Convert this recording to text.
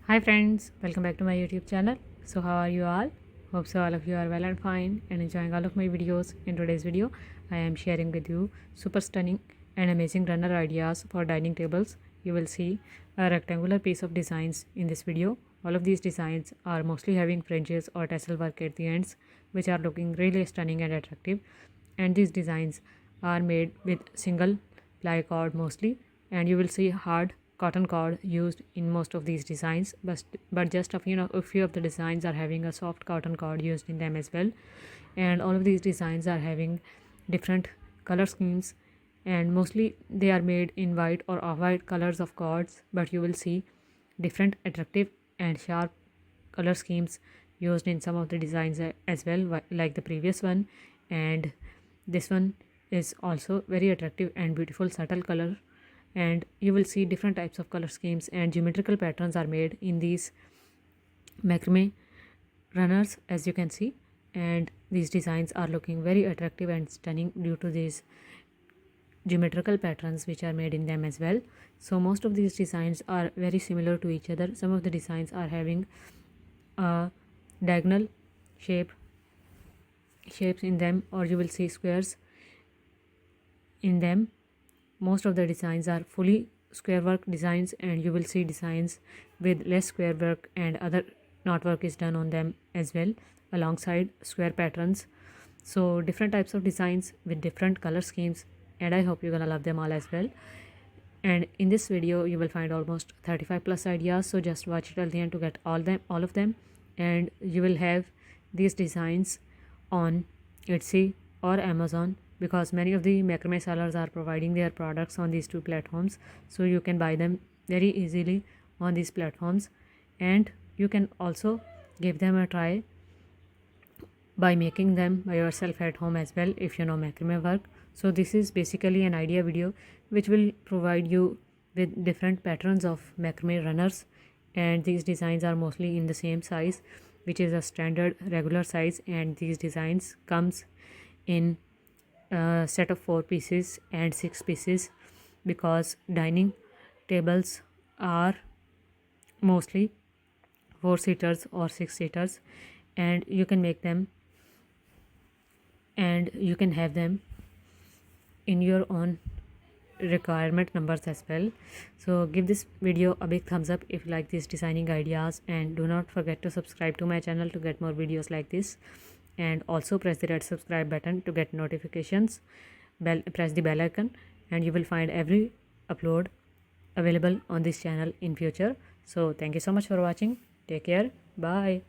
Hi friends, welcome back to my YouTube channel. So how are you all? Hope so all of you are well and fine and enjoying all of my videos. In today's video, I am sharing with you super stunning and amazing runner ideas for dining tables. You will see a rectangular piece of designs in this video. All of these designs are mostly having fringes or tassel work at the ends, which are looking really stunning and attractive. And these designs are made with single ply cord mostly, and you will see hard cotton cord used in most of these designs, but just a few of the designs are having a soft cotton cord used in them as well. And all of these designs are having different color schemes, and mostly they are made in white or off-white colors of cords, but you will see different attractive and sharp color schemes used in some of the designs as well, like the previous one. And this one is also very attractive and beautiful subtle color, and you will see different types of color schemes and geometrical patterns are made in these macrame runners, as you can see. And these designs are looking very attractive and stunning due to these geometrical patterns which are made in them as well. So most of these designs are very similar to each other. Some of the designs are having a diagonal shapes in them, or you will see squares in them. Most of the designs are fully square work designs, and you will see designs with less square work and other knot work is done on them as well alongside square patterns. So different types of designs with different color schemes, and I hope you're gonna love them all as well. And in this video you will find almost 35 plus ideas, so just watch it till the end to get all of them. And you will have these designs on Etsy or Amazon, because many of the macrame sellers are providing their products on these two platforms, so you can buy them very easily on these platforms. And you can also give them a try by making them by yourself at home as well if you know macrame work. So this is basically an idea video which will provide you with different patterns of macrame runners, and these designs are mostly in the same size, which is a standard regular size. And these designs comes in a set of 4 pieces and 6 pieces, because dining tables are mostly 4 seaters or 6 seaters, and you can make them and you can have them in your own requirement numbers as well. So give this video a big thumbs up if you like these designing ideas, and do not forget to subscribe to my channel to get more videos like this. And also press the red subscribe button to get notifications. Press the bell icon, and you will find every upload available on this channel in future. So thank you so much for watching. Take care. Bye.